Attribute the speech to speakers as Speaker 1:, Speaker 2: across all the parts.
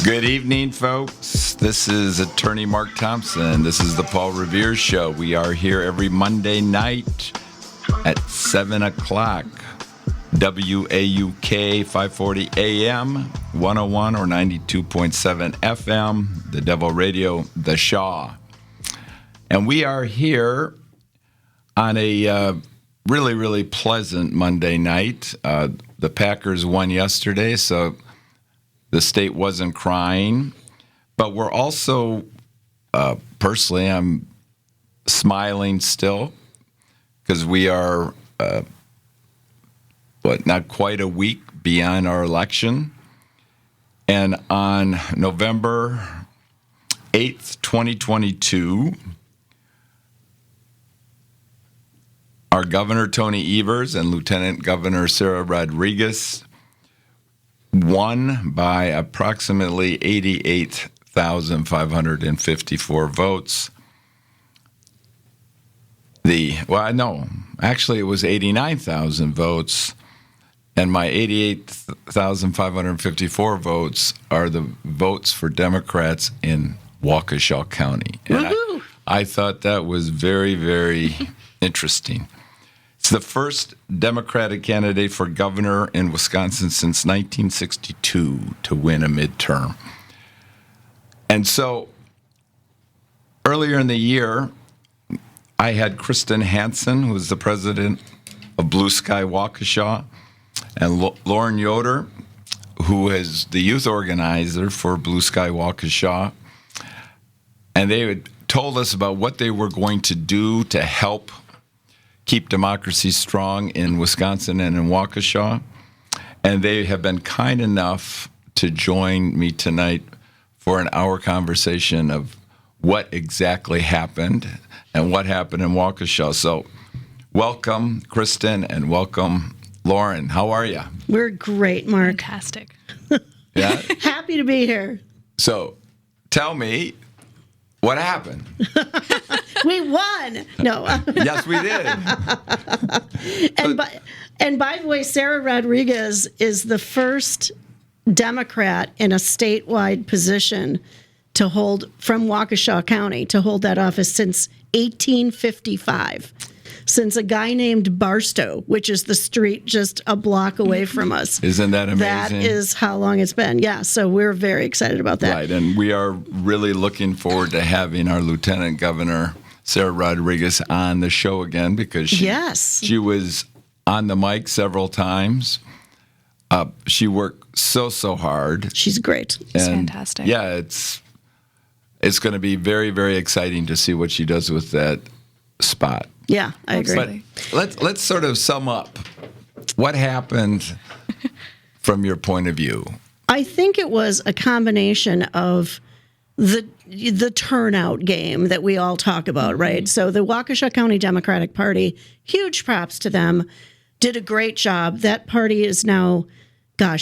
Speaker 1: Good evening, folks. This is Attorney Mark Thompson. This is the Paul Revere Show. We are here every Monday night at 7 o'clock. WAUK 540 AM, 101 or 92.7 FM, the Devil Radio, The Shaw. And we are here on a really, really pleasant Monday night. The Packers won yesterday, so the state wasn't crying. But we're also, personally, I'm smiling still because we are, not quite a week beyond our election. And on November 8th, 2022, our Governor Tony Evers and Lieutenant Governor Sarah Rodriguez won by approximately 88,554 votes. Actually it was 89,000 votes, and my 88,554 votes are the votes for Democrats in Waukesha County. And I thought that was very, very interesting. It's the first Democratic candidate for governor in Wisconsin since 1962 to win a midterm. And so earlier in the year, I had Kristin Hansen, who is the president of Blue Sky Waukesha, and Lauren Yoder, who is the youth organizer for Blue Sky Waukesha. And they had told us about what they were going to do to help keep democracy strong in Wisconsin and in Waukesha. And they have been kind enough to join me tonight for an hour conversation of what exactly happened and what happened in Waukesha. So welcome, Kristin, and welcome, Lauren. How are you?
Speaker 2: We're great, Mark.
Speaker 3: Fantastic.
Speaker 1: Yeah?
Speaker 2: Happy to be here.
Speaker 1: So tell me, what happened?
Speaker 2: We won. No.
Speaker 1: Yes, we did.
Speaker 2: And by the way, Sarah Rodriguez is the first Democrat in a statewide position to hold, from Waukesha County, to hold that office since 1855. Since a guy named Barstow, which is the street just a block away from us.
Speaker 1: Isn't that amazing?
Speaker 2: That is how long it's been. Yeah, so we're very excited about that.
Speaker 1: Right, and we are really looking forward to having our Lieutenant Governor, Sarah Rodriguez, on the show again because she was on the mic several times. She worked so hard.
Speaker 2: She's great.
Speaker 3: She's fantastic.
Speaker 1: Yeah, it's going to be very, very exciting to see what she does with that spot.
Speaker 2: Yeah, I agree.
Speaker 1: But let's sort of sum up what happened from your point of view.
Speaker 2: I think it was a combination of the turnout game that we all talk about, right? So the Waukesha County Democratic Party, huge props to them, did a great job. That party is now,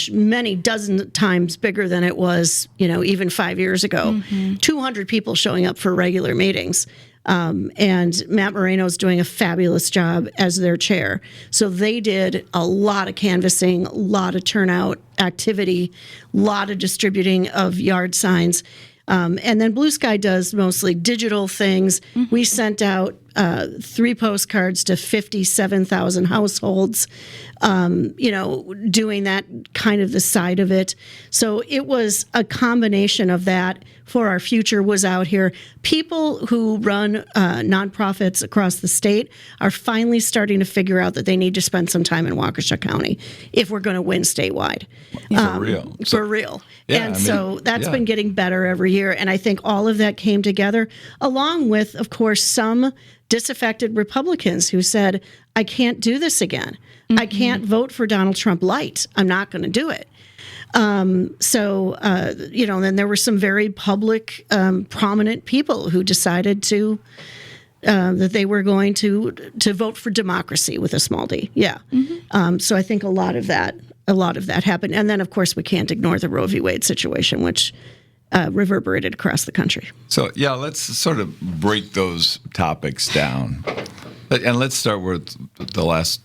Speaker 2: many dozen times bigger than it was, even 5 years ago. 200 people showing up for regular meetings. And Matt Moreno's doing a fabulous job as their chair. So they did a lot of canvassing, a lot of turnout activity, a lot of distributing of yard signs. And then Blue Sky does mostly digital things. We sent out 3 postcards to 57,000 households, doing that kind of the side of it. So it was a combination of that. For Our Future was out here. People who run nonprofits across the state are finally starting to figure out that they need to spend some time in Waukesha County if we're going to win statewide.
Speaker 1: For real.
Speaker 2: For real.
Speaker 1: Yeah,
Speaker 2: and so that's been getting better every year. And I think all of that came together, along with, of course, some disaffected Republicans who said, I can't do this again. I can't vote for Donald Trump light. I'm not going to do it. Then there were some very public, prominent people who decided to that they were going to vote for democracy with a small d. Yeah. So I think a lot of that happened, and then of course we can't ignore the Roe v. Wade situation, which reverberated across the country.
Speaker 1: So let's sort of break those topics down, and let's start with the last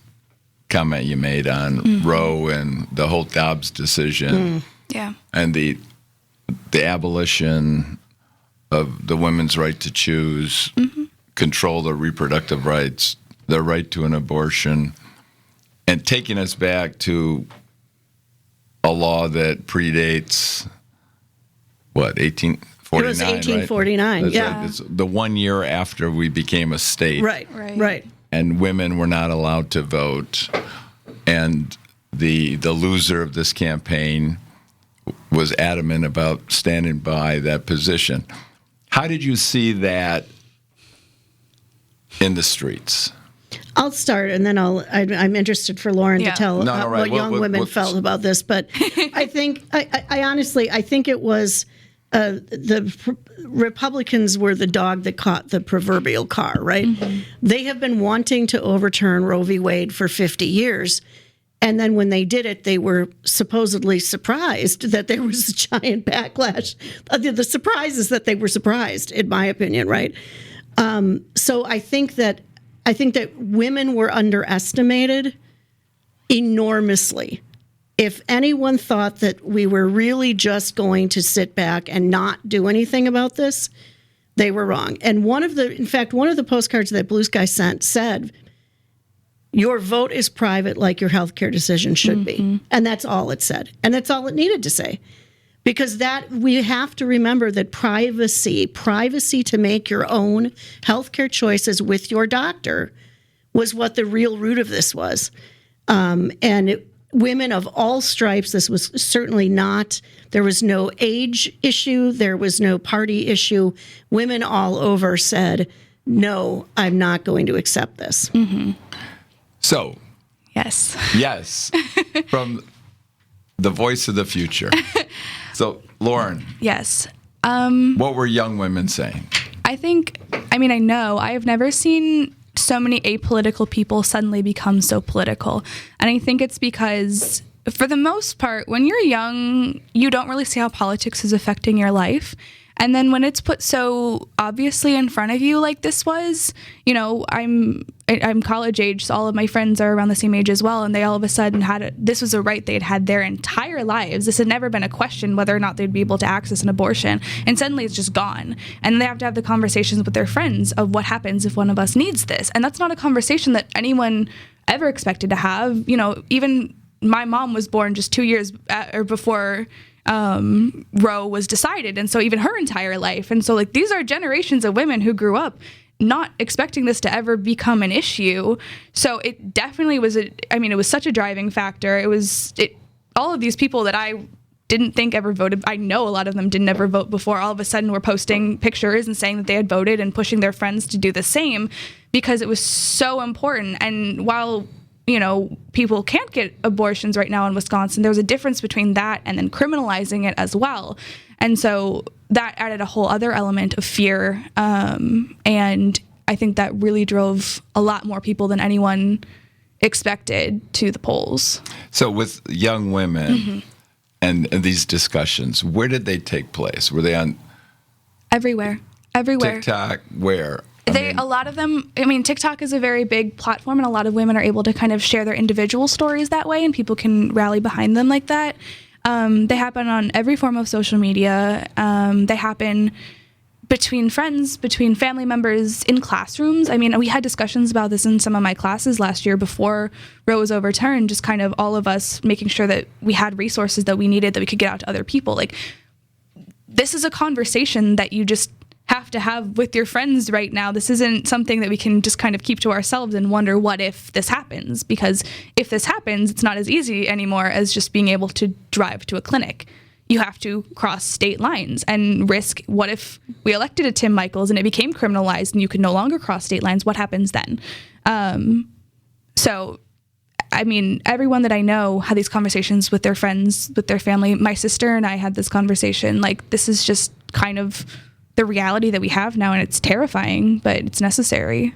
Speaker 1: comment you made on Roe and the whole Dobbs decision.
Speaker 3: Yeah.
Speaker 1: And the abolition of the women's right to choose, control their reproductive rights, their right to an abortion, and taking us back to a law that predates, 1849?
Speaker 2: It was 1849,
Speaker 1: right?
Speaker 2: yeah.
Speaker 1: It's the 1 year after we became a state.
Speaker 2: Right.
Speaker 1: And women were not allowed to vote. And the loser of this campaign was adamant about standing by that position. How did you see that in the streets?
Speaker 2: I'll start, and then I'm interested for Lauren to tell what young women felt about this. But I think, I honestly think it was the Republicans were the dog that caught the proverbial car, right? They have been wanting to overturn Roe v. Wade for 50 years. And then when they did it, they were supposedly surprised that there was a giant backlash. The surprise is that they were surprised, in my opinion, right? So I think that women were underestimated enormously. If anyone thought that we were really just going to sit back and not do anything about this, they were wrong. And one of the postcards that Blue Sky sent said, "Your vote is private like your healthcare decision should be." And that's all it said. And that's all it needed to say. Because we have to remember that privacy to make your own healthcare choices with your doctor was what the real root of this was. Women of all stripes, this was certainly not, there was no age issue, there was no party issue. Women all over said, no, I'm not going to accept this.
Speaker 1: So,
Speaker 3: yes,
Speaker 1: from the voice of the future. So, Lauren.
Speaker 3: Yes.
Speaker 1: What were young women saying?
Speaker 3: I know I have never seen so many apolitical people suddenly become so political. And I think it's because, for the most part, when you're young, you don't really see how politics is affecting your life. And then when it's put so obviously in front of you like this was, I'm college age, so all of my friends are around the same age as well, and they all of a sudden this was a right they had had their entire lives. This had never been a question whether or not they'd be able to access an abortion, and suddenly it's just gone. And they have to have the conversations with their friends of what happens if one of us needs this. And that's not a conversation that anyone ever expected to have. Even my mom was born just 2 years before Roe was decided, and so even her entire life. And so these are generations of women who grew up not expecting this to ever become an issue. So it definitely was it was such a driving factor. All of these people that I didn't think ever voted, I know a lot of them didn't ever vote before, all of a sudden were posting pictures and saying that they had voted and pushing their friends to do the same because it was so important. And while people can't get abortions right now in Wisconsin, there's a difference between that and then criminalizing it as well. And so that added a whole other element of fear. And I think that really drove a lot more people than anyone expected to the polls.
Speaker 1: So with young women and these discussions, where did they take place? Were they on?
Speaker 3: Everywhere.
Speaker 1: TikTok, where?
Speaker 3: A lot of them, TikTok is a very big platform, and a lot of women are able to kind of share their individual stories that way, and people can rally behind them like that. They happen on every form of social media. They happen between friends, between family members, in classrooms. We had discussions about this in some of my classes last year before Roe was overturned, just kind of all of us making sure that we had resources that we needed that we could get out to other people. This is a conversation that you just have to have with your friends right now. This isn't something that we can just kind of keep to ourselves and wonder what if this happens, because if this happens, it's not as easy anymore as just being able to drive to a clinic. You have to cross state lines and risk, what if we elected a Tim Michaels and it became criminalized and you could no longer cross state lines? What happens then? Everyone that I know had these conversations with their friends, with their family. My sister and I had this conversation. This is just kind of the reality that we have now, and it's terrifying, but it's necessary.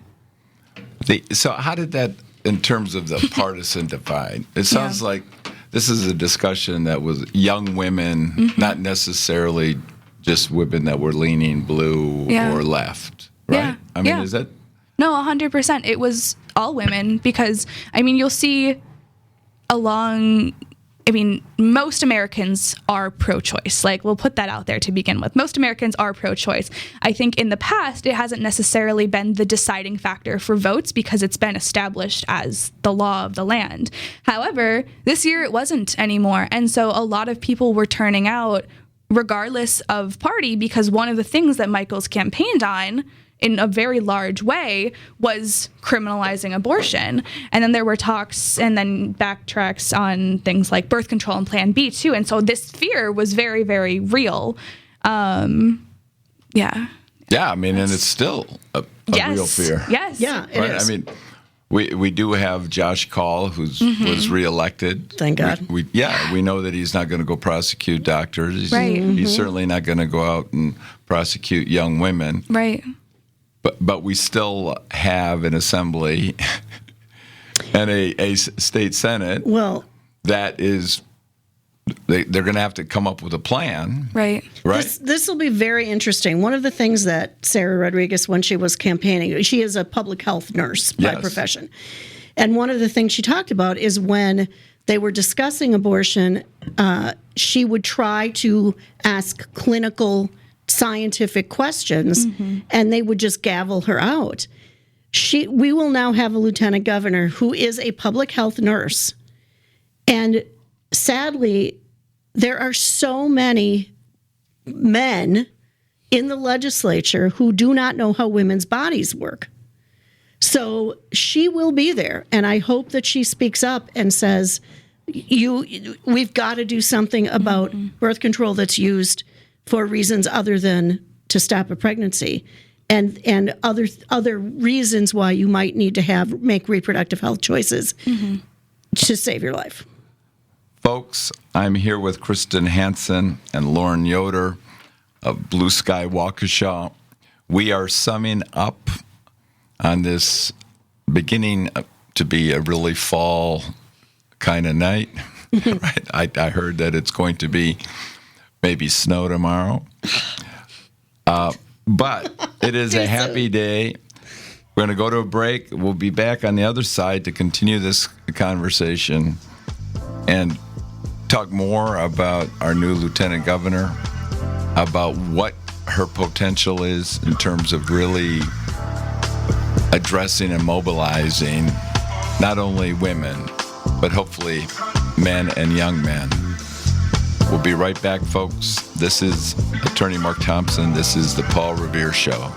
Speaker 1: So how did that, in terms of the partisan divide, it sounds like this is a discussion that was young women, not necessarily just women that were leaning blue or left, right? Is that?
Speaker 3: No, 100%. It was all women because, I mean, you'll see most Americans are pro-choice. Like, we'll put that out there to begin with. Most Americans are pro-choice. I think in the past, it hasn't necessarily been the deciding factor for votes because it's been established as the law of the land. However, this year it wasn't anymore. And so a lot of people were turning out regardless of party because one of the things that Michael's campaigned on in a very large way was criminalizing abortion. And then there were talks and then backtracks on things like birth control and Plan B too. And so this fear was very, very real.
Speaker 1: Yeah, I mean, and it's still a real fear.
Speaker 3: Yes.
Speaker 2: Yeah, it is.
Speaker 1: I mean, we do have Josh Call, who's was reelected.
Speaker 2: Thank God.
Speaker 1: We know that he's not going to go prosecute doctors.
Speaker 3: Right.
Speaker 1: He's certainly not going to go out and prosecute young women.
Speaker 3: Right.
Speaker 1: But we still have an assembly and a state senate.
Speaker 2: Well,
Speaker 1: that is, they're going to have to come up with a plan.
Speaker 3: Right.
Speaker 2: This will be very interesting. One of the things that Sarah Rodriguez, when she was campaigning, she is a public health nurse by profession. And one of the things she talked about is when they were discussing abortion, she would try to ask clinical scientific questions, and they would just gavel her out. We will now have a lieutenant governor who is a public health nurse. And sadly, there are so many men in the legislature who do not know how women's bodies work. So she will be there, and I hope that she speaks up and says, we've got to do something about birth control that's used for reasons other than to stop a pregnancy, and other reasons why you might need to make reproductive health choices to save your life.
Speaker 1: Folks, I'm here with Kristin Hansen and Lauren Yoder of Blue Sky Waukesha. We are summing up on this beginning to be a really fall kind of night. Right? I heard that it's going to be maybe snow tomorrow. But it is a happy day. We're going to go to a break. We'll be back on the other side to continue this conversation and talk more about our new lieutenant governor, about what her potential is in terms of really addressing and mobilizing not only women, but hopefully men and young men. We'll be right back, folks. This is Attorney Mark Thompson. This is the Paul Revere Show.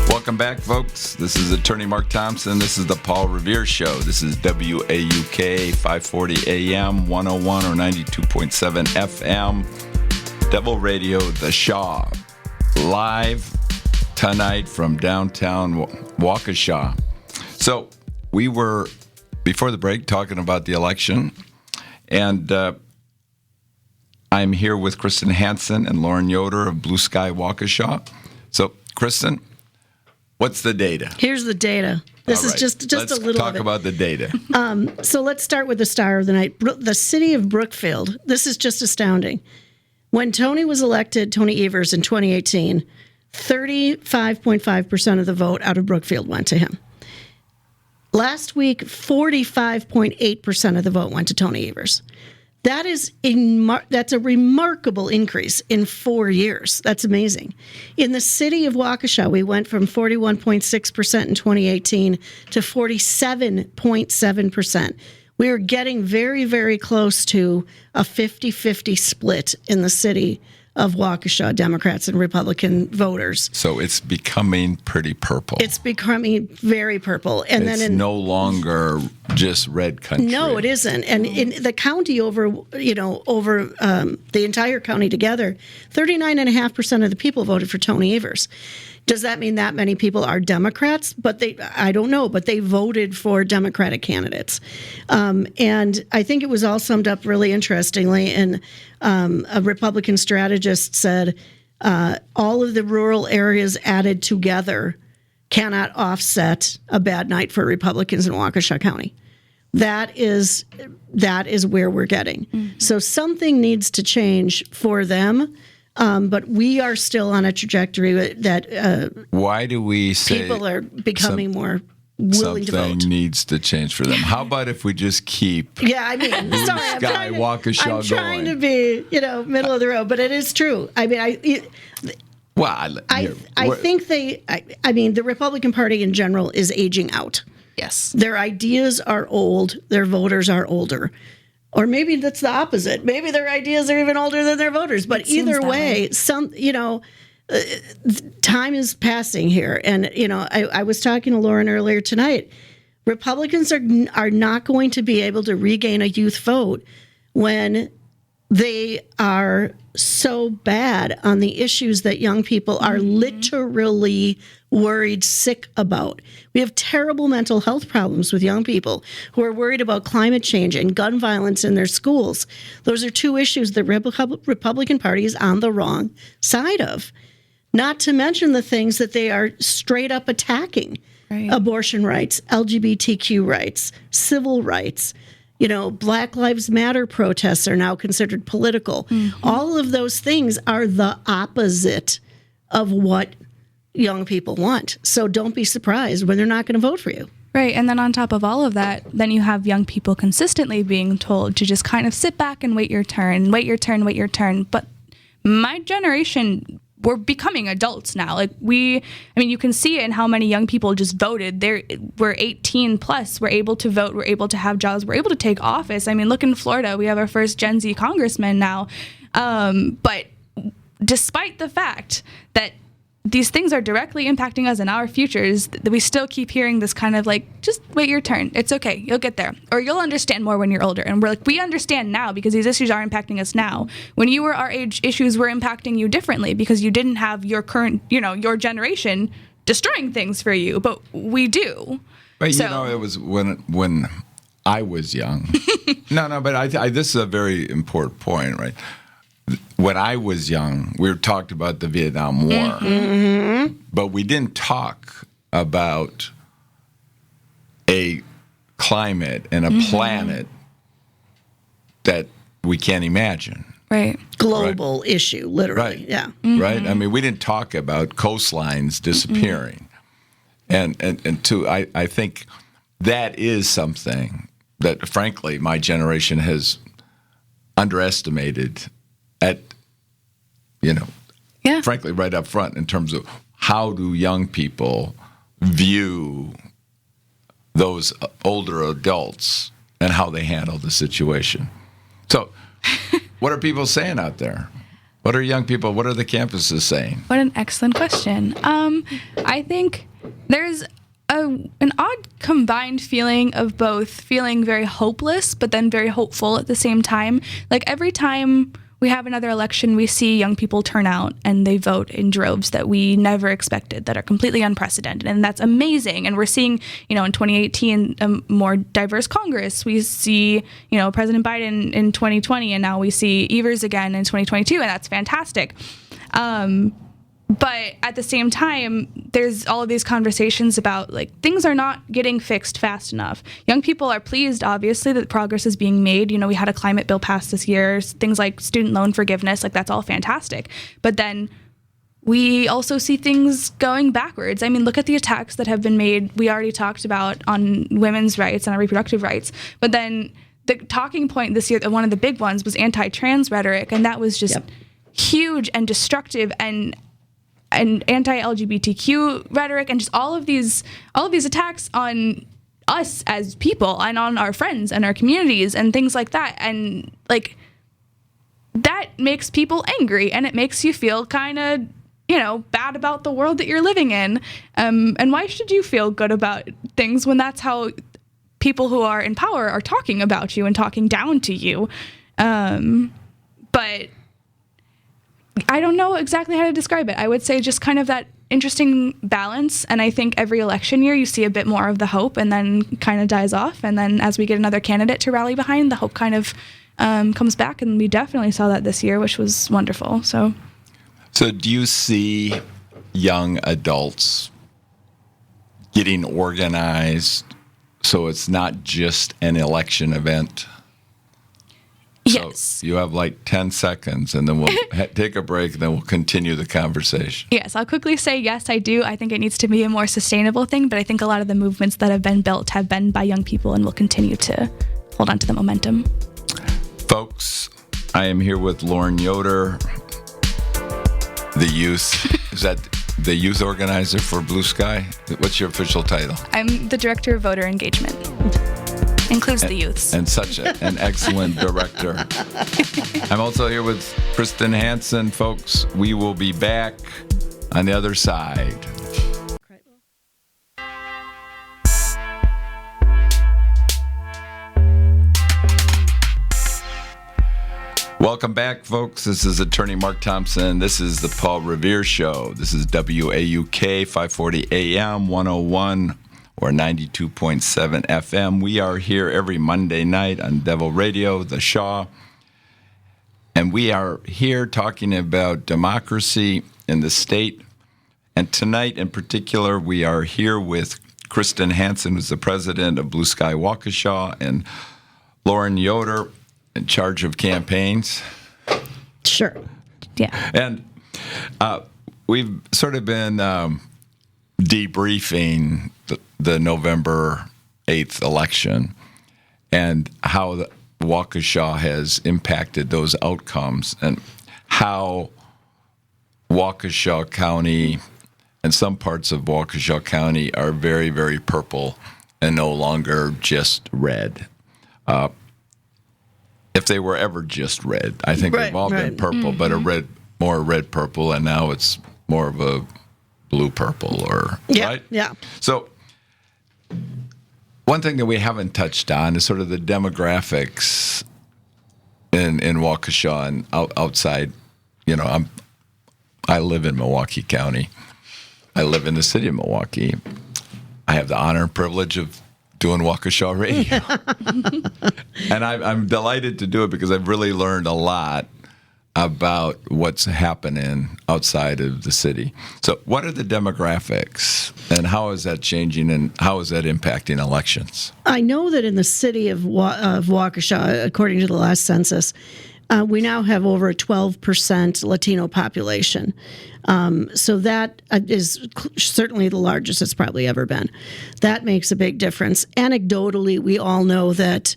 Speaker 1: Welcome back, folks. This is Attorney Mark Thompson. This is the Paul Revere Show. This is WAUK 540 AM, 101 or 92.7 FM. Devil Radio, The Shaw. Live tonight from downtown Waukesha. So we were, before the break, talking about the election. And I'm here with Kristin Hansen and Lauren Yoder of Blue Sky Waukesha. So, Kristin, what's the data?
Speaker 2: Here's the data. This is just a little
Speaker 1: talk
Speaker 2: of it.
Speaker 1: about the data.
Speaker 2: So let's start with the star of the night. The city of Brookfield. This is just astounding. When Tony was elected, Tony Evers, in 2018, 35.5% of the vote out of Brookfield went to him. Last week, 45.8% of the vote went to Tony Evers. That's a remarkable increase in 4 years. That's amazing. In the city of Waukesha, we went from 41.6% in 2018 to 47.7%. We are getting very, very close to a 50-50 split in the city of Waukesha, Democrats and Republican voters.
Speaker 1: So it's becoming pretty purple.
Speaker 2: It's becoming very purple. And
Speaker 1: it's
Speaker 2: then
Speaker 1: no longer just red country.
Speaker 2: No, it isn't. And in the county over the entire county together, 39.5% of the people voted for Tony Evers. Does that mean that many people are Democrats? I don't know, but they voted for Democratic candidates. And I think it was all summed up really interestingly. And a Republican strategist said, all of the rural areas added together cannot offset a bad night for Republicans in Waukesha County. That is where we're getting. So something needs to change for them. But we are still on a trajectory that
Speaker 1: why do we say
Speaker 2: people are becoming more willing to vote?
Speaker 1: Something needs to change for them. How about if we just keep
Speaker 2: Yeah, I mean,
Speaker 1: Blue
Speaker 2: sorry,
Speaker 1: Sky Waukesha
Speaker 2: I'm trying
Speaker 1: going?
Speaker 2: to be, middle of the road, but it is true. I mean, I think the Republican Party in general is aging out.
Speaker 3: Yes.
Speaker 2: Their ideas are old. Their voters are older. Or maybe that's the opposite. Maybe their ideas are even older than their voters. But either way, time is passing here. And, I was talking to Lauren earlier tonight. Republicans are not going to be able to regain a youth vote when they are so bad on the issues that young people are literally worried sick about. We have terrible mental health problems with young people who are worried about climate change and gun violence in their schools. Those are two issues the Republican Party is on the wrong side of. Not to mention the things that they are straight up attacking. Right. Abortion rights, LGBTQ rights, civil rights. Black Lives Matter protests are now considered political. All of those things are the opposite of what young people want. So don't be surprised when they're not going to vote for you.
Speaker 3: Right. And then on top of all of that, then you have young people consistently being told to just kind of sit back and wait your turn, wait your turn, wait your turn. But my generation, we're becoming adults now. You can see it in how many young people just voted. We're 18 plus. We're able to vote. We're able to have jobs. We're able to take office. I mean, look in Florida. We have our first Gen Z congressman now. But despite the fact that these things are directly impacting us in our futures, we still keep hearing this kind of just wait your turn. It's okay. You'll get there. Or you'll understand more when you're older. And we're we understand now because these issues are impacting us now. When you were our age, issues were impacting you differently because you didn't have your current, your generation destroying things for you. But we do.
Speaker 1: But, it was when I was young. No, but this is a very important point, right? When I was young, we talked about the Vietnam War, but we didn't talk about a climate and a planet that we can't imagine.
Speaker 3: Right.
Speaker 2: Global issue, literally.
Speaker 1: Right.
Speaker 2: Yeah.
Speaker 1: Right. I mean, we didn't talk about coastlines disappearing. And I think that is something that, frankly, my generation has underestimated at, frankly, right up front in terms of how do young people view those older adults and how they handle the situation. So what are people saying out there? What are young people, what are the campuses saying?
Speaker 3: What an excellent question. I think there's an odd combined feeling of both feeling very hopeless, but then very hopeful at the same time. Every time we have another election, we see young people turn out and they vote in droves that we never expected, that are completely unprecedented. And that's amazing. And we're seeing, in 2018, a more diverse Congress. We see, President Biden in 2020, and now we see Evers again in 2022, and that's fantastic. But at the same time, there's all of these conversations about things are not getting fixed fast enough. Young people are pleased, obviously, that progress is being made. We had a climate bill passed this year, things like student loan forgiveness, that's all fantastic. But then we also see things going backwards. I mean, look at the attacks that have been made. We already talked about on women's rights and our reproductive rights. But then the talking point this year, one of the big ones, was anti-trans rhetoric, and that was just huge and destructive and anti-LGBTQ rhetoric, and just all of these attacks on us as people and on our friends and our communities and things like that. And that makes people angry, and it makes you feel kind of, bad about the world that you're living in. And why should you feel good about things when that's how people who are in power are talking about you and talking down to you? But I don't know exactly how to describe it. I would say just kind of that interesting balance. And I think every election year you see a bit more of the hope and then kind of dies off. And then as we get another candidate to rally behind, the hope kind of comes back. And we definitely saw that this year, which was wonderful. So
Speaker 1: do you see young adults getting organized So it's not just an election event.
Speaker 3: Yes.
Speaker 1: So you have like 10 seconds, and then we'll take a break, and then we'll continue the conversation.
Speaker 3: Yes, I'll quickly say yes, I do. I think it needs to be a more sustainable thing, but I think a lot of the movements that have been built have been by young people and will continue to hold on to the momentum.
Speaker 1: Folks, I am here with Lauren Yoder, the youth. Is that the youth organizer for Blue Sky? What's your official title?
Speaker 3: I'm the director of voter engagement. Includes the youths.
Speaker 1: And such an excellent director. I'm also here with Kristin Hansen. Folks, we will be back on the other side. Welcome back, folks. This is Attorney Mark Thompson. This is the Paul Revere Show. This is WAUK 540 AM 101 or 92.7 FM. We are here every Monday night on Devil Radio, The Shaw. And we are here talking about democracy in the state. And tonight in particular, we are here with Kristin Hansen, who's the president of Blue Sky Waukesha, and Lauren Yoder, in charge of campaigns.
Speaker 2: Sure.
Speaker 3: Yeah.
Speaker 1: And we've sort of been debriefing the November 8th election and how the Waukesha has impacted those outcomes, and how Waukesha County and some parts of Waukesha County are very, very purple and no longer just red. If they were ever just red, I think they've all been purple, but more red purple, and now it's more of a blue purple, right?
Speaker 2: Yeah.
Speaker 1: So one thing that we haven't touched on is sort of the demographics in Waukesha and outside. You know, I live in Milwaukee County. I live in the city of Milwaukee. I have the honor and privilege of doing Waukesha Radio. And I'm delighted to do it because I've really learned a lot about what's happening outside of the city. So what are the demographics, and how is that changing, and how is that impacting elections?
Speaker 2: I know that in the city of Waukesha, according to the last census, we now have over a 12% Latino population. So that is certainly the largest it's probably ever been. That makes a big difference. Anecdotally, we all know that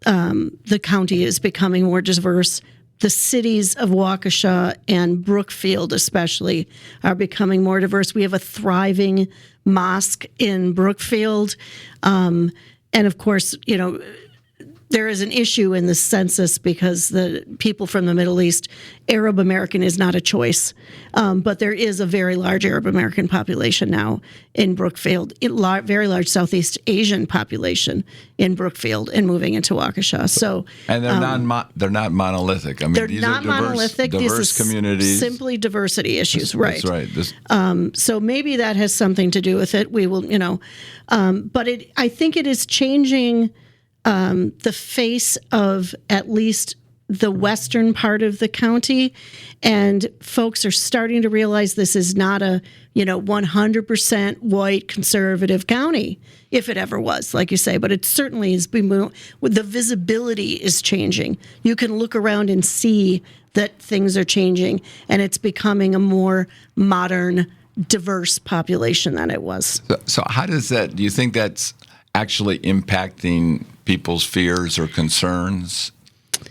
Speaker 2: the county is becoming more diverse. The cities of Waukesha and Brookfield especially are becoming more diverse. We have a thriving mosque in Brookfield. And of course, you know, there is an issue in the census because the people from the Middle East, Arab American is not a choice. But there is a very large Arab American population now in Brookfield, very large Southeast Asian population in Brookfield and moving into Waukesha. So,
Speaker 1: and they're not monolithic. I mean,
Speaker 2: they're
Speaker 1: these
Speaker 2: not
Speaker 1: are
Speaker 2: monolithic.
Speaker 1: diverse
Speaker 2: These
Speaker 1: communities.
Speaker 2: Simply diversity issues, right?
Speaker 1: That's right.
Speaker 2: So maybe that has something to do with it. We will, you know, but I think it is changing the face of at least the western part of the county, and folks are starting to realize this is not a 100% white conservative county, if it ever was, like you say. But it certainly is. The visibility is changing. You can look around and see that things are changing, and it's becoming a more modern, diverse population than it was.
Speaker 1: So how does that? Do you think that's actually impacting people's fears or concerns?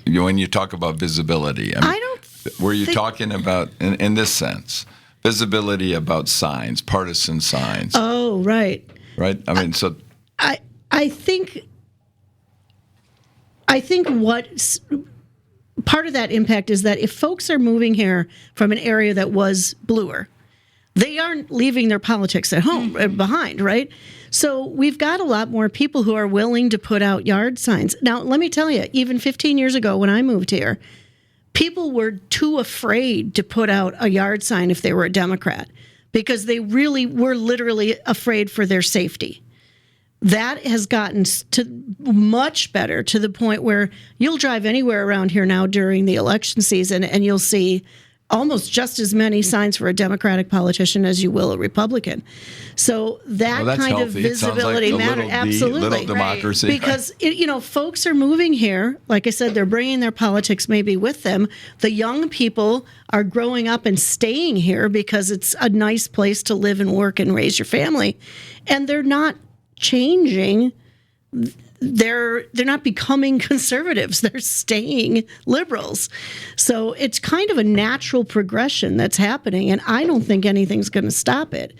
Speaker 1: When you talk about visibility, I don't. Were you talking about in this sense, visibility about signs, partisan signs?
Speaker 2: Oh, right.
Speaker 1: Right. I mean, so
Speaker 2: I think what part of that impact is that if folks are moving here from an area that was bluer, they aren't leaving their politics at home behind, right? So we've got a lot more people who are willing to put out yard signs. Now, let me tell you, even 15 years ago when I moved here, people were too afraid to put out a yard sign if they were a Democrat because they really were literally afraid for their safety. That has gotten to much better, to the point where you'll drive anywhere around here now during the election season and you'll see almost just as many signs for a Democratic politician as you will a Republican. So that kind of visibility matters. Absolutely.
Speaker 1: Little democracy.
Speaker 2: Because, folks are moving here. Like I said, they're bringing their politics maybe with them. The young people are growing up and staying here because it's a nice place to live and work and raise your family. And they're not changing. They're not becoming conservatives. They're staying liberals. So it's kind of a natural progression that's happening, and I don't think anything's going to stop it.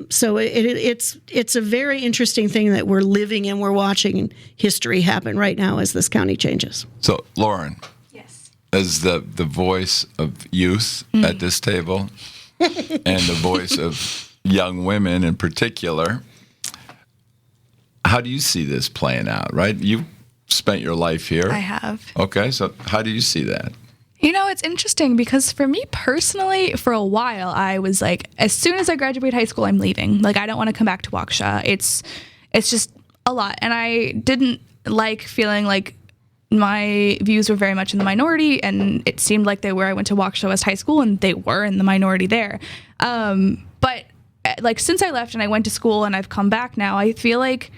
Speaker 2: So it's a very interesting thing that we're living and we're watching history happen right now as this county changes.
Speaker 1: So, Lauren,
Speaker 3: Yes.
Speaker 1: as the voice of youth at this table and the voice of young women in particular, how do you see this playing out, right? You spent your life here.
Speaker 3: I have.
Speaker 1: Okay, so how do you see that?
Speaker 3: It's interesting because for me personally, for a while, I was like, as soon as I graduate high school, I'm leaving. Like, I don't want to come back to Waukesha. It's just a lot. And I didn't like feeling like my views were very much in the minority, and it seemed like they were. I went to Waukesha West High School, and they were in the minority there. But like, since I left and I went to school and I've come back now, I feel like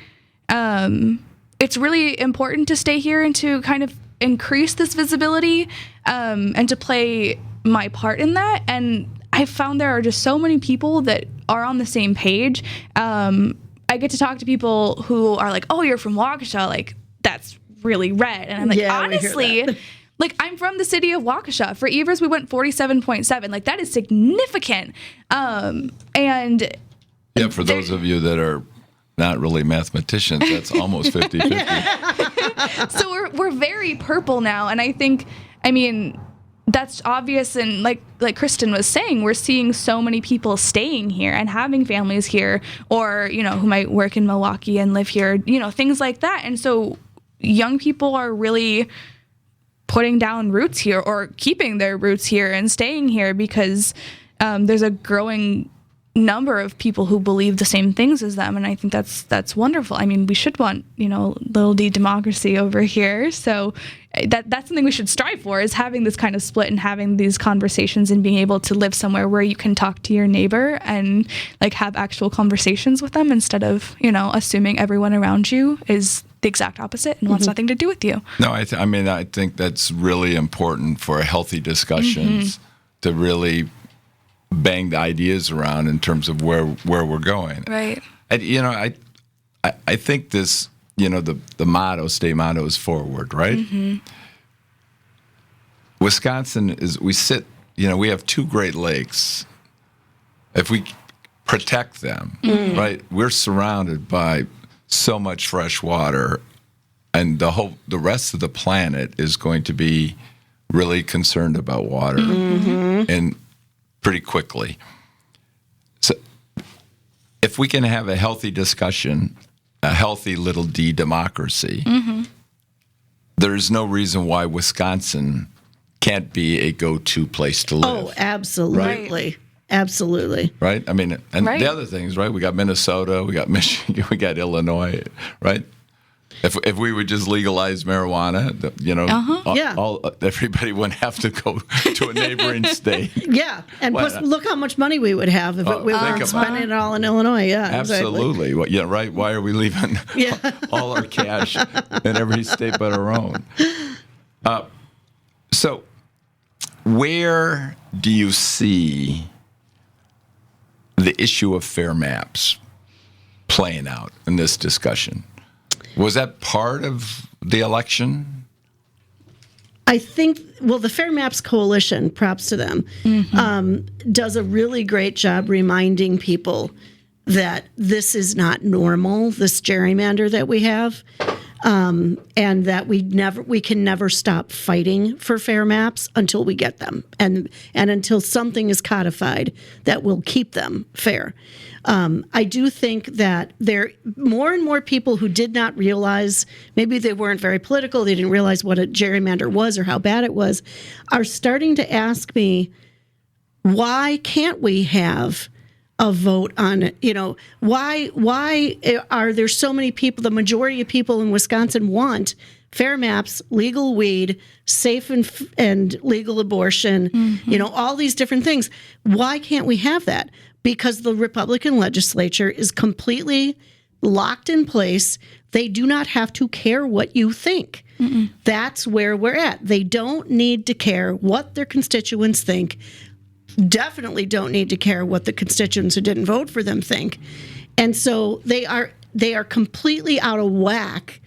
Speaker 3: it's really important to stay here and to kind of increase this visibility and to play my part in that. And I found there are just so many people that are on the same page. I get to talk to people who are like, oh, you're from Waukesha. Like, that's really red. And I'm like, honestly, like, I'm from the city of Waukesha. For Evers, we went 47.7. Like, that is significant. And
Speaker 1: yeah, for those of you that are not really mathematicians, that's almost 50-50.
Speaker 3: So we're very purple now, and I think, that's obvious. And like Kristin was saying, we're seeing so many people staying here and having families here, or who might work in Milwaukee and live here, things like that. And so young people are really putting down roots here, or keeping their roots here and staying here, because there's a growing number of people who believe the same things as them, and I think that's wonderful. We should want little d democracy over here, so that's something we should strive for, is having this kind of split and having these conversations and being able to live somewhere where you can talk to your neighbor and like have actual conversations with them, instead of assuming everyone around you is the exact opposite and wants nothing to do with you.
Speaker 1: No, I think that's really important for healthy discussions to really bang the ideas around in terms of where we're going.
Speaker 3: Right.
Speaker 1: And, I think this, the state motto is forward, right? Wisconsin we have two Great Lakes. If we protect them, right, we're surrounded by so much fresh water, and the rest of the planet is going to be really concerned about water. And pretty quickly. So if we can have a healthy discussion, a healthy little d democracy, there's no reason why Wisconsin can't be a go-to place to live.
Speaker 2: Oh, absolutely.
Speaker 3: Right.
Speaker 2: Absolutely.
Speaker 1: Right? The other things, right? We got Minnesota, we got Michigan, we got Illinois, right? If we would just legalize marijuana, everybody wouldn't have to go to a neighboring state.
Speaker 2: Yeah, and plus, look how much money we would have if we were spending it all in Illinois. Yeah,
Speaker 1: absolutely.
Speaker 2: Exactly.
Speaker 1: Right. Why are we leaving all our cash in every state but our own? So, where do you see the issue of fair maps playing out in this discussion? Was that part of the election?
Speaker 2: I think, the Fair Maps Coalition, props to them, does a really great job reminding people that this is not normal, this gerrymander that we have, and that we can never stop fighting for fair maps until we get them, and until something is codified that will keep them fair. I do think that there more and more people who did not realize, maybe they weren't very political, they didn't realize what a gerrymander was or how bad it was, are starting to ask me, why can't we have a vote on it? Why are there so many people, the majority of people in Wisconsin want fair maps, legal weed, safe and legal abortion, all these different things. Why can't we have that? Because the Republican legislature is completely locked in place. They do not have to care what you think. That's where we're at. They don't need to care what their constituents think. Definitely don't need to care what the constituents who didn't vote for them think. And so they are completely out of whack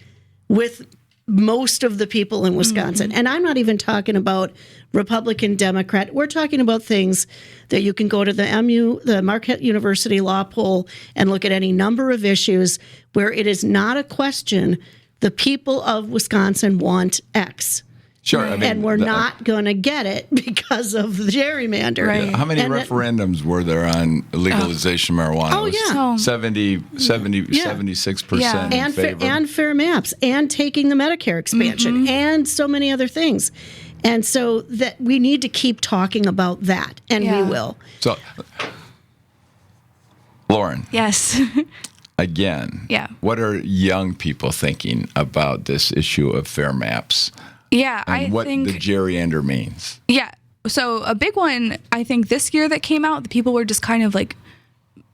Speaker 2: with most of the people in Wisconsin. And I'm not even talking about Republican, Democrat. We're talking about things that you can go to the Marquette University Law Poll and look at any number of issues where it is not a question. The people of Wisconsin want X.
Speaker 1: Sure.
Speaker 2: And we're not going to get it because of the gerrymander.
Speaker 3: Right.
Speaker 1: How many referendums were there on legalization of marijuana?
Speaker 2: Oh, yeah.
Speaker 1: 76% in favor.
Speaker 2: And fair maps, and taking the Medicare expansion, and so many other things. And so that we need to keep talking about that, and we will.
Speaker 1: So, Lauren.
Speaker 3: Yes.
Speaker 1: Again, what are young people thinking about this issue of fair maps?
Speaker 3: Yeah,
Speaker 1: and what the gerrymander means.
Speaker 3: Yeah. So a big one, I think this year that came out, the people were just kind of like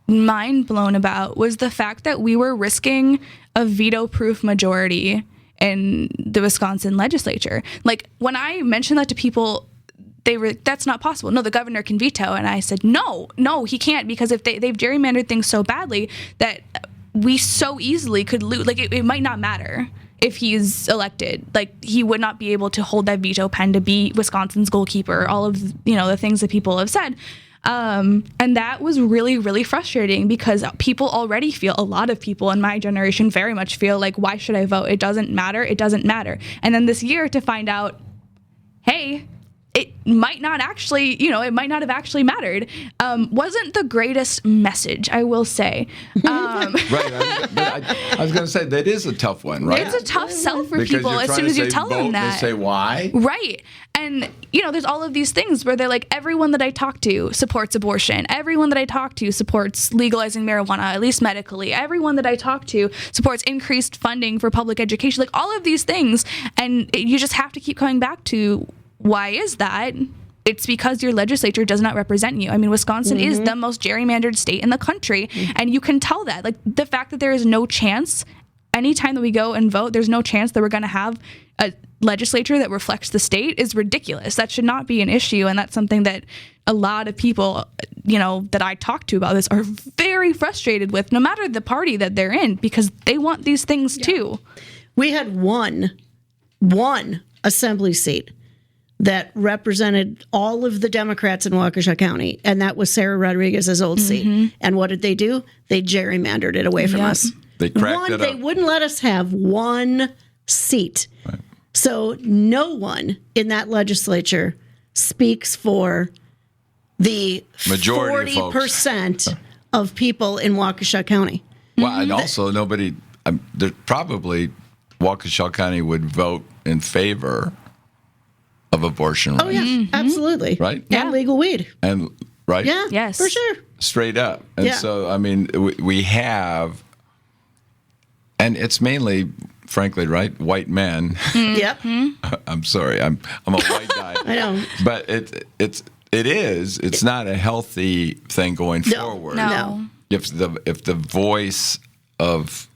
Speaker 3: mind blown about, was the fact that we were risking a veto-proof majority in the Wisconsin legislature. Like, when I mentioned that to people, they were, that's not possible. No, the governor can veto. And I said, no, he can't, because if they've gerrymandered things so badly that we so easily could lose. Like, it might not matter if he's elected. Like, he would not be able to hold that veto pen to be Wisconsin's goalkeeper, all of, the things that people have said. And that was really, really frustrating, because a lot of people in my generation very much feel like, why should I vote? It doesn't matter. It doesn't matter. And then this year to find out, hey, it might not have actually mattered. Wasn't the greatest message, I will say.
Speaker 1: Right. I was going to say, that is a tough one, right?
Speaker 3: It's a tough sell for
Speaker 1: because
Speaker 3: people as soon as you tell them that.
Speaker 1: They say why.
Speaker 3: Right. And, there's all of these things where they're like, everyone that I talk to supports abortion. Everyone that I talk to supports legalizing marijuana, at least medically. Everyone that I talk to supports increased funding for public education. Like, all of these things. And you just have to keep coming back to, why is that? It's because your legislature does not represent you. I mean, Wisconsin is the most gerrymandered state in the country, and you can tell that. Like, the fact that there is no chance, anytime that we go and vote, there's no chance that we're going to have a legislature that reflects the state is ridiculous. That should not be an issue, and that's something that a lot of people, that I talk to about this are very frustrated with, no matter the party that they're in, because they want these things too. We
Speaker 2: had one assembly seat that represented all of the Democrats in Waukesha County, and that was Sarah Rodriguez's old seat. And what did they do? They gerrymandered it away from us.
Speaker 1: They cracked it up.
Speaker 2: They wouldn't let us have one seat.
Speaker 1: Right.
Speaker 2: So no one in that legislature speaks for the
Speaker 1: majority
Speaker 2: 40% of people in Waukesha County.
Speaker 1: Well, and also there probably Waukesha County would vote in favor of abortion rights.
Speaker 2: Oh, yeah, absolutely.
Speaker 1: Right?
Speaker 2: And legal weed.
Speaker 1: And, right?
Speaker 2: Yeah,
Speaker 3: yes,
Speaker 2: for sure.
Speaker 1: Straight up. And so, I mean, we have, and it's mainly, frankly, right, white men.
Speaker 2: Yep.
Speaker 1: I'm sorry, I'm a white guy.
Speaker 2: I know.
Speaker 1: But it's not a healthy thing going forward.
Speaker 3: No.
Speaker 1: If the voice of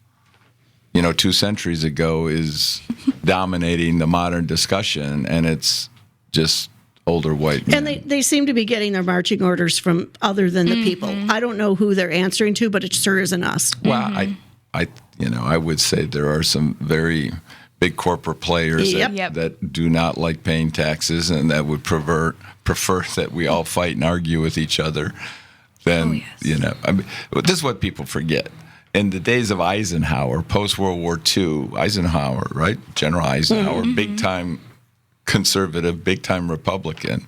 Speaker 1: 2 centuries ago is dominating the modern discussion, and it's just older white men.
Speaker 2: And they seem to be getting their marching orders from other than the people. I don't know who they're answering to, but it sure isn't us.
Speaker 1: Well, I would say there are some very big corporate players that do not like paying taxes, and that would prefer that we all fight and argue with each other. Then, this is what people forget. In the days of Eisenhower, post-World War II, Eisenhower, right? General Eisenhower, big-time conservative, big-time Republican.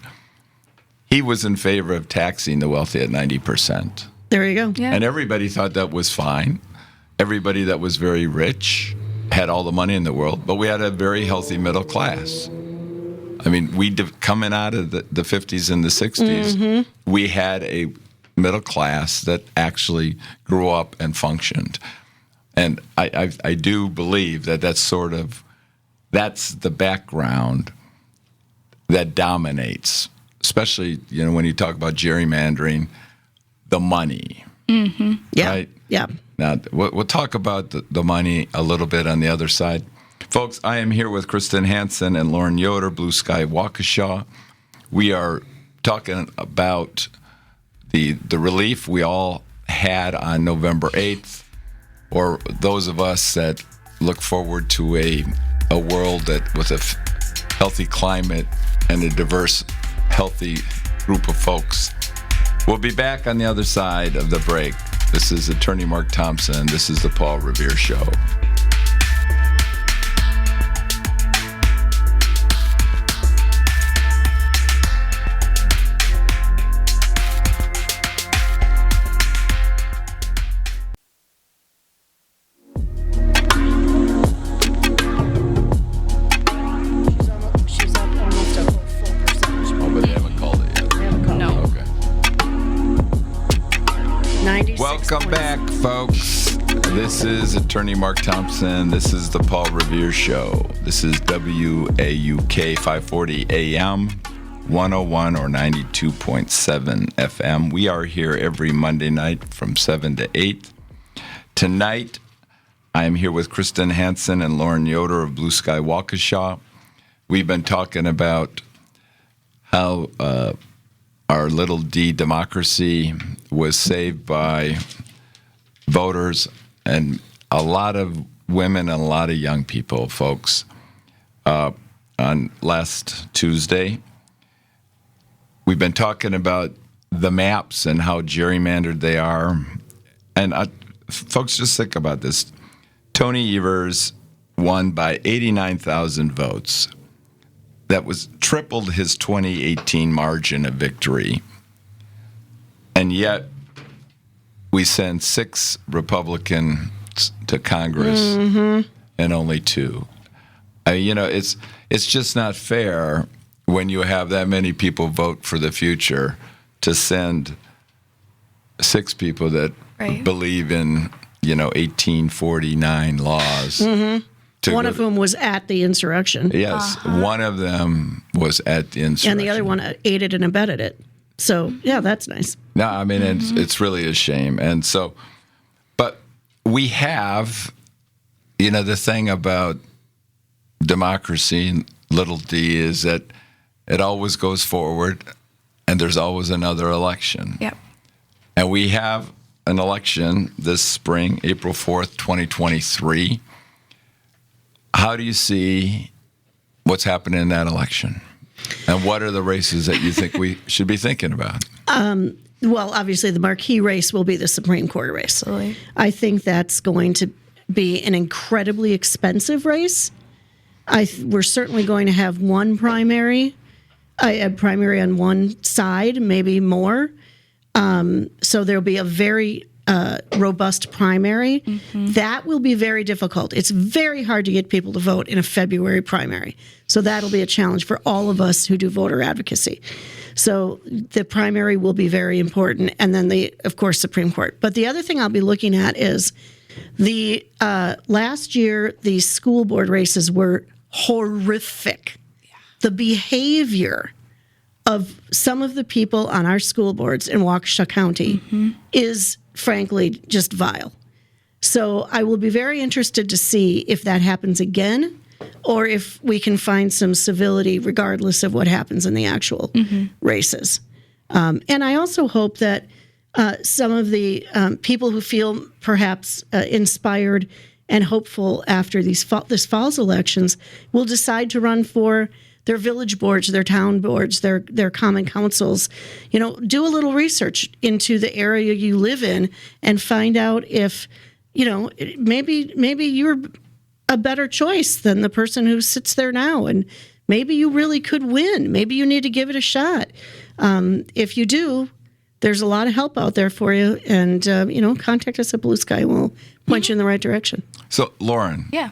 Speaker 1: He was in favor of taxing the wealthy at 90%.
Speaker 2: There you go.
Speaker 3: Yeah.
Speaker 1: And everybody thought that was fine. Everybody that was very rich had all the money in the world, but we had a very healthy middle class. I mean, coming out of the 50s and the 60s, we had a middle class that actually grew up and functioned. And I do believe that that's sort of that's the background that dominates, especially, when you talk about gerrymandering, the money.
Speaker 2: Mm-hmm. Yeah.
Speaker 1: Right?
Speaker 2: Yeah.
Speaker 1: Now, we'll talk about the money a little bit on the other side. Folks, I am here with Kristin Hansen and Lauren Yoder, Blue Sky Waukesha. We are talking about the relief we all had on November 8th, or those of us that look forward to a world that with a healthy climate and a diverse, healthy group of folks. We'll be back on the other side of the break. This is Attorney Mark Thompson. This is the Paul Revere Show.
Speaker 2: She's up almost a full percentage.
Speaker 1: Oh, but they haven't called it yet.
Speaker 3: No.
Speaker 1: Okay.
Speaker 2: 96
Speaker 1: Welcome
Speaker 2: points.
Speaker 1: back, folks. This is Attorney Mark Thompson. This is the Paul Revere Show. This is WAUK 540 AM, 101 or 92.7 FM. We are here every Monday night from 7 to 8. Tonight, I am here with Kristin Hansen and Lauren Yoder of Blue Sky Waukesha. We've been talking about how our little D democracy was saved by voters and a lot of women and a lot of young people, folks. On last Tuesday, we've been talking about the maps and how gerrymandered they are. And folks, just think about this. Tony Evers won by 89,000 votes. That was tripled his 2018 margin of victory. And yet, we send 6 Republicans to Congress and only 2. It's just not fair when you have that many people vote for the future to send 6 people that believe in, 1849 laws.
Speaker 2: One of whom was at the insurrection.
Speaker 1: Yes, one of them was at the insurrection.
Speaker 2: And the other one aided and abetted it. So, yeah, that's nice.
Speaker 1: No, I mean, it's really a shame. And so, but we have, the thing about democracy, little d, is that it always goes forward and there's always another election.
Speaker 3: Yep.
Speaker 1: And we have an election this spring, April 4th, 2023. How do you see what's happening in that election? And what are the races that you think we should be thinking about?
Speaker 2: Well, obviously, the marquee race will be the Supreme Court race.
Speaker 3: Absolutely.
Speaker 2: I think that's going to be an incredibly expensive race. We're certainly going to have one primary, a primary on one side, maybe more. So there'll be a very robust primary. That will be very difficult. It's very hard to get people to vote in a February primary. So that'll be a challenge for all of us who do voter advocacy. So the primary will be very important. And then of course, Supreme Court. But the other thing I'll be looking at is the last year, the school board races were horrific. The behavior of some of the people on our school boards in Waukesha County is frankly just vile. So I will be very interested to see if that happens again or if we can find some civility regardless of what happens in the actual races. And I also hope that some of the people who feel perhaps inspired and hopeful after this fall's elections will decide to run for their village boards, their town boards, their common councils. Do a little research into the area you live in and find out if, maybe you're a better choice than the person who sits there now. And maybe you really could win. Maybe you need to give it a shot. If you do, there's a lot of help out there for you. And, contact us at Blue Sky and we'll point you in the right direction.
Speaker 1: So, Lauren.
Speaker 3: Yeah.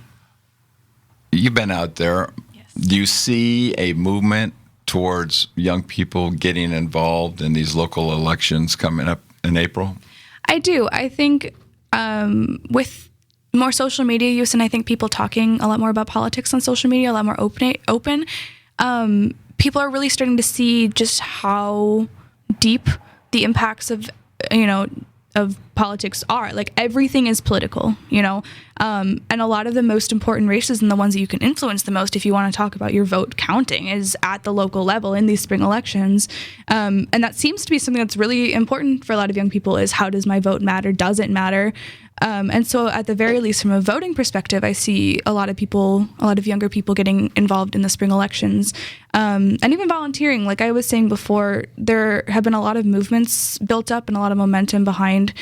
Speaker 1: You've been out there.
Speaker 3: Yes.
Speaker 1: Do you see a movement towards young people getting involved in these local elections coming up in April?
Speaker 3: I do. I think with more social media use, and I think people talking a lot more about politics on social media, a lot more open, people are really starting to see just how deep the impacts of politics are. Like, everything is political, and a lot of the most important races and the ones that you can influence the most, if you want to talk about your vote counting, is at the local level in these spring elections. And that seems to be something that's really important for a lot of young people, is how does my vote matter? Does it matter? And so at the very least, from a voting perspective, I see a lot of younger people getting involved in the spring elections, and even volunteering. Like I was saying before, there have been a lot of movements built up and a lot of momentum behind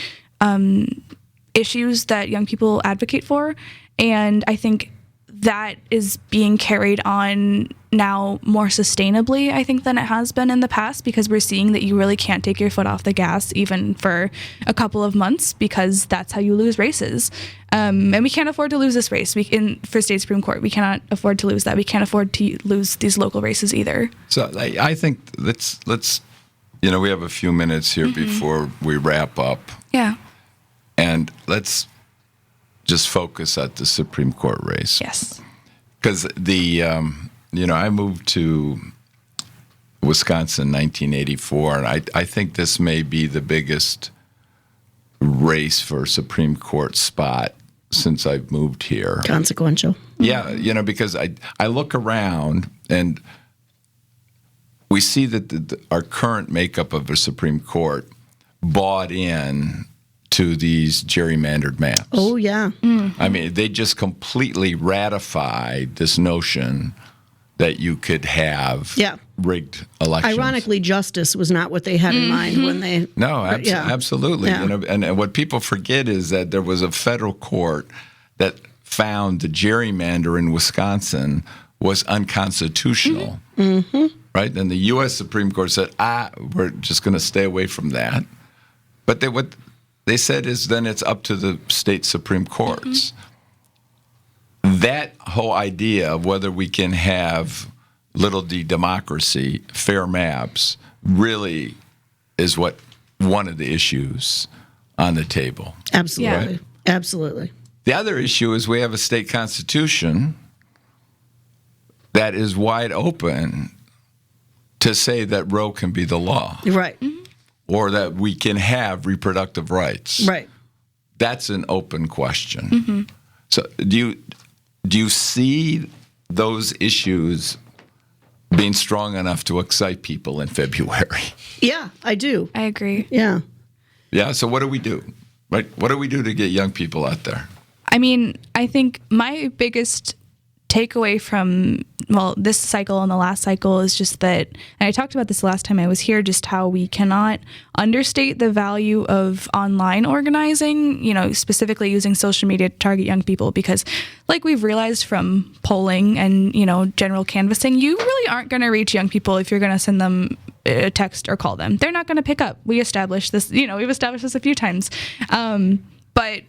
Speaker 3: issues that young people advocate for. And I think that is being carried on now more sustainably, I think, than it has been in the past, because we're seeing that you really can't take your foot off the gas even for a couple of months, because that's how you lose races. And we can't afford to lose this race for state Supreme Court. We cannot afford to lose that. We can't afford to lose these local races either.
Speaker 1: So I think let's we have a few minutes here before we wrap up.
Speaker 3: Yeah.
Speaker 1: And let's just focus at the Supreme Court race.
Speaker 3: Yes.
Speaker 1: Because I moved to Wisconsin in 1984, and I think this may be the biggest race for a Supreme Court spot since I've moved here.
Speaker 2: Consequential.
Speaker 1: Yeah, because I look around and we see that our current makeup of the Supreme Court bought in to these gerrymandered maps.
Speaker 2: Oh, yeah.
Speaker 1: I mean, they just completely ratified this notion that you could have rigged elections.
Speaker 2: Ironically, justice was not what they had in mind when they...
Speaker 1: No, absolutely.
Speaker 2: Yeah.
Speaker 1: And what people forget is that there was a federal court that found the gerrymander in Wisconsin was unconstitutional. Right? And the U.S. Supreme Court said, we're just going to stay away from that. But what they said is then it's up to the state Supreme Courts. That whole idea of whether we can have little d democracy, fair maps, really is one of the issues on the table.
Speaker 2: Absolutely.
Speaker 1: Right?
Speaker 2: Absolutely.
Speaker 1: The other issue is we have a state constitution that is wide open to say that Roe can be the law.
Speaker 2: Right.
Speaker 1: Or that we can have reproductive rights.
Speaker 2: Right.
Speaker 1: That's an open question. So do you see those issues being strong enough to excite people in February?
Speaker 2: Yeah, I do.
Speaker 3: I agree.
Speaker 2: Yeah.
Speaker 1: Yeah, so what do we do? Right? What do we do to get young people out there?
Speaker 3: I mean, I think my biggest takeaway from, this cycle and the last cycle is just that, and I talked about this last time I was here, just how we cannot understate the value of online organizing, specifically using social media to target young people, because like we've realized from polling and, general canvassing, you really aren't going to reach young people if you're going to send them a text or call them. They're not going to pick up. We established this, we've established this a few times. But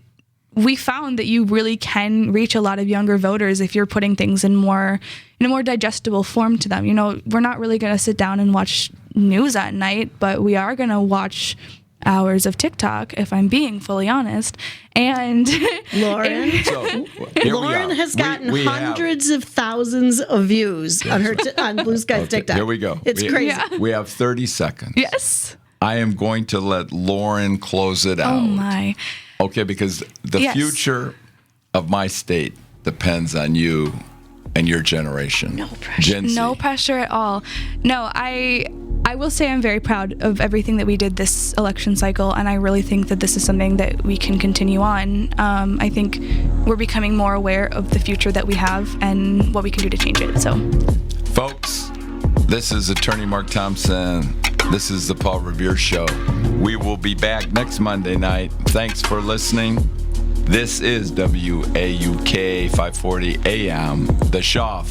Speaker 3: we found that you really can reach a lot of younger voters if you're putting things in a more digestible form to them. We're not really going to sit down and watch news at night, but we are going to watch hours of TikTok, if I'm being fully honest. And
Speaker 2: Lauren, Lauren has gotten hundreds of thousands of views on her on Blue Sky TikTok.
Speaker 1: Here we go.
Speaker 2: It's crazy.
Speaker 3: Yeah.
Speaker 1: We have 30 seconds.
Speaker 3: Yes.
Speaker 1: I am going to let Lauren close it out.
Speaker 3: Oh my.
Speaker 1: Okay, because the future of my state depends on you and your generation.
Speaker 2: No pressure.
Speaker 1: Gen Z.
Speaker 3: No pressure at all. No, I will say I'm very proud of everything that we did this election cycle, and I really think that this is something that we can continue on. I think we're becoming more aware of the future that we have and what we can do to change it. So,
Speaker 1: folks, this is Attorney Mark Thompson. This is the Paul Revere Show. We will be back next Monday night. Thanks for listening. This is WAUK 540 AM, The Shaw.